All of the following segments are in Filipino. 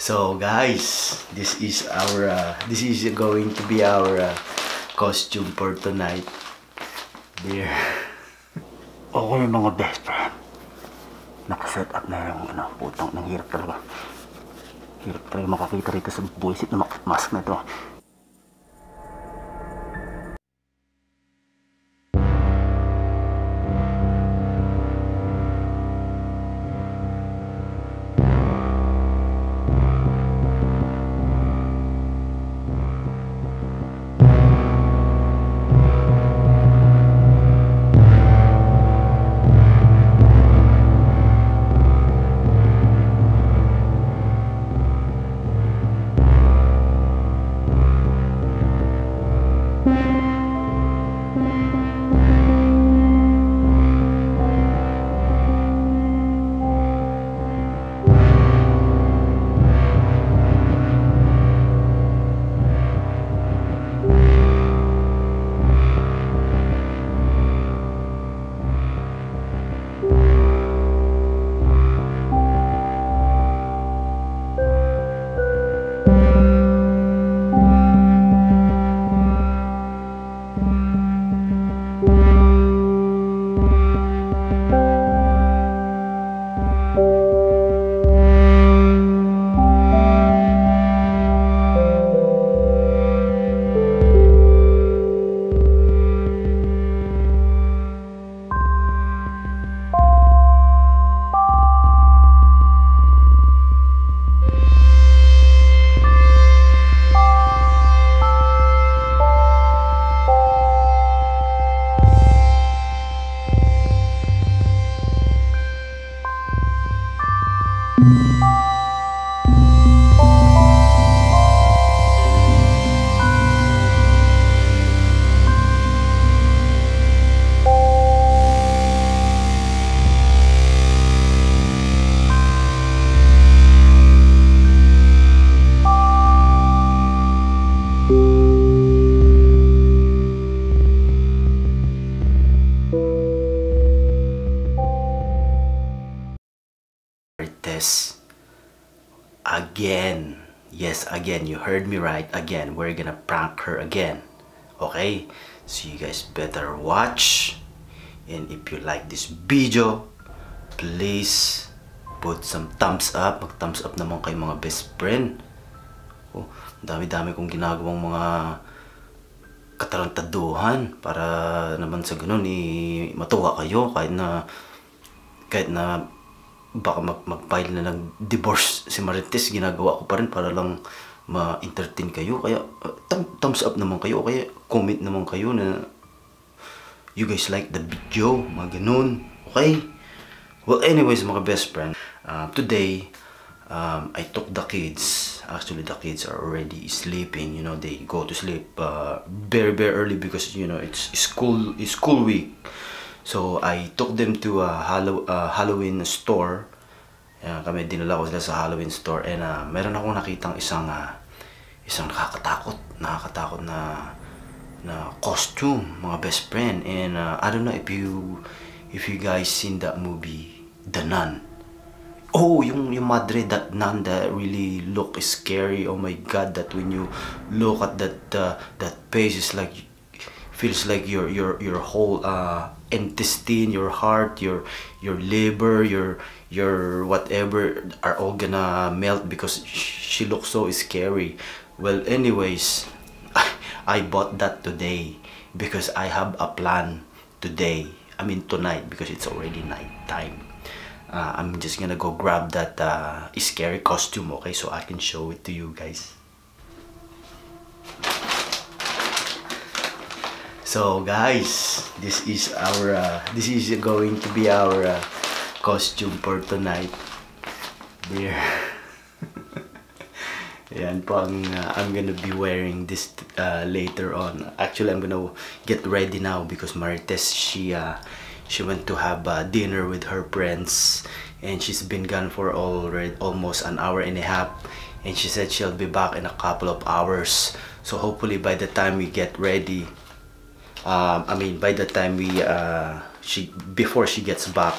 So guys, this is going to be our costume for tonight. There. Okay mga best friend. Nakaset up na yung putang ng hirap talaga. Hirap talaga makakita rito sa buwisit na mask na ito. Again, yes, again, you heard me right. Again, we're gonna prank her again. Okay, so you guys better watch, and if you like this video, please put some thumbs up. Mag thumbs up naman kayo mga best friend. Oh, dami-dami kong ginagawang mga katarantaduhan para naman sa ganun matuwa kayo kahit na baka mag-file na ng divorce si Marites, ginagawa ko pa rin para lang ma-entertain kayo. Kaya thumbs up naman kayo, kaya comment naman kayo na you guys like the video, mga ganun. Okay? Well, anyways mga best friend, today I took the kids. Actually the kids are already sleeping, you know, they go to sleep very early because you know it's school week. So I took them to a Halloween store. Kami dinala ko sila sa Halloween store, and meron akong nakitang isang nakakatakot na costume, mga best friend. And I don't know if you guys seen that movie, The Nun. Oh, yung madre, that nun that really look scary. Oh my God, that when you look at that face, is like feels like your whole intestine, your heart, your liver, your whatever are all gonna melt because she looks so scary. Well, anyways, I bought that today because I have a plan today. I mean tonight, because it's already night time. I'm just gonna go grab that scary costume, okay, so I can show it to you guys. So guys, this is going to be our costume for tonight. There. Yan po I'm gonna be wearing this later on. Actually, I'm gonna get ready now because Marites, she went to have dinner with her friends, and she's been gone for almost an hour and a half, and she said she'll be back in a couple of hours. So hopefully by the time we get ready, by the time before she gets back,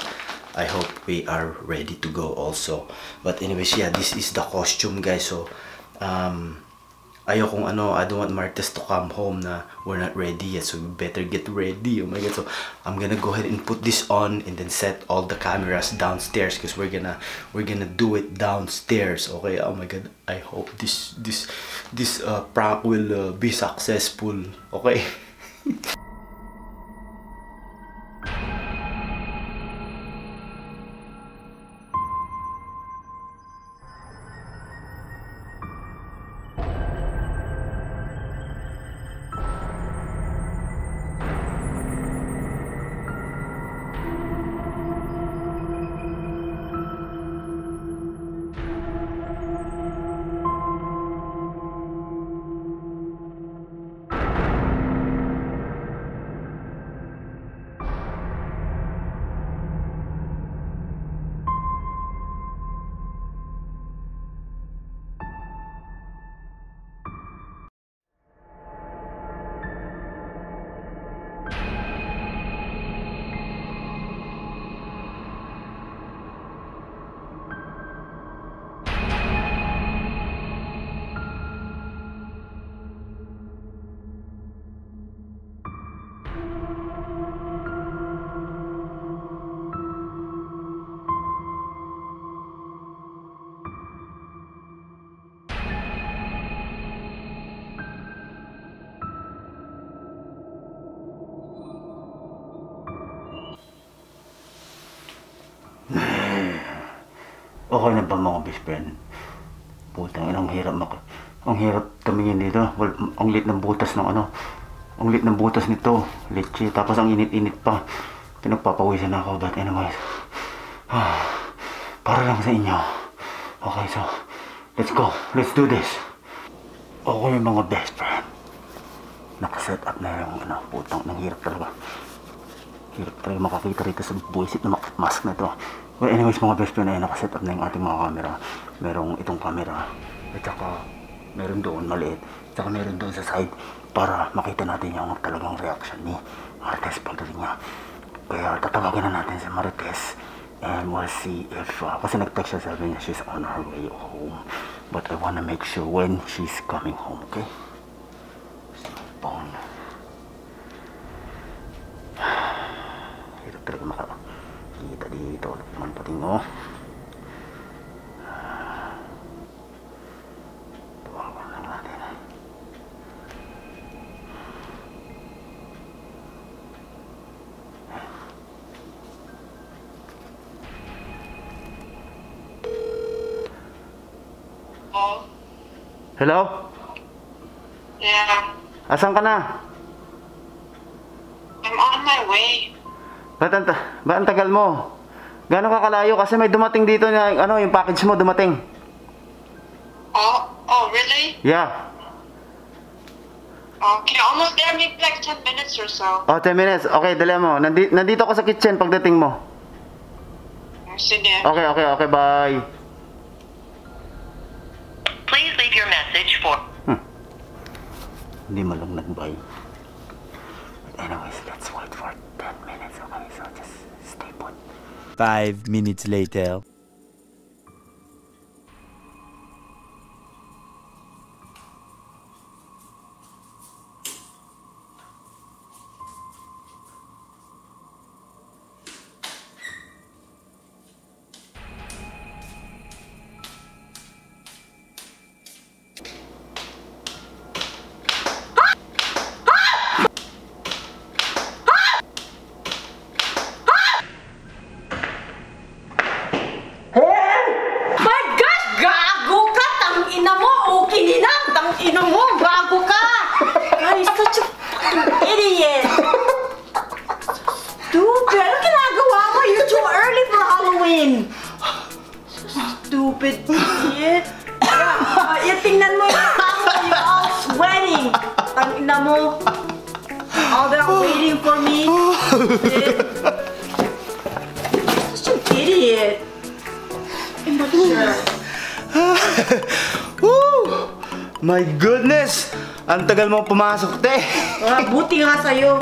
I hope we are ready to go also. But anyways, yeah, this is the costume, guys. So ayokong I don't want Marites to come home na we're not ready yet, so we better get ready. Oh my god. So I'm gonna go ahead and put this on and then set all the cameras downstairs because we're gonna do it downstairs. Okay. Oh my god, I hope this prank will be successful. Okay. Okay na ba mga best friend? Putang ina, ang hirap tumingin dito. Well, ang lit ng butas ng ang lit ng butas nito, leche, tapos ang init-init pa. Pinagpapawisan ako, but anyways, para lang sa inyo. Okay, so let's go, let's do this. Okay mga best friend, nakaset up na yung putang, nang hirap talaga makakita rito sa buwisit na mask na ito. Well, anyways mga best friend, ay nakaset up na yung ating mga camera. Merong itong camera, at saka meron doon maliit, at saka meron doon sa side para makita natin yung talagang reaction ni Marites pagdating niya. Kaya tatawagan na natin si Marites and we'll see if kasi nag-text siya, sabi niya she's on her way home, but I wanna make sure when she's coming home. Okay, so, phone. Hirap talaga makakita dito. Naman pating tawagan lang natin. Hello? Yeah, Asan ka na? I'm on my way. Ba't ang tagal mo? Gano'n ka kalayo? Kasi may dumating dito na yung package mo dumating. Oh, really? Yeah. Okay, almost there. Maybe like 10 minutes or so. Oh, 10 minutes. Okay, dali mo. Nandito ako sa kitchen pagdating mo. Sige. Okay, bye. Please leave your message for... Hindi mo lang nag-bye. But anyways, let's wait for 10 minutes. Okay, so just stay put. 5 minutes later. Ina mo, bago ka! You're such a fucking idiot! Stupid! Ano ginagawa mo? You're too early for Halloween! Stupid idiot! Tingnan mo yung tao mo, you're all sweating! Tang ina mo! All that waiting for me! Such an idiot! Immature! Woo! My goodness! Ang tagal mo pumasok, te! Buti nga sa'yo.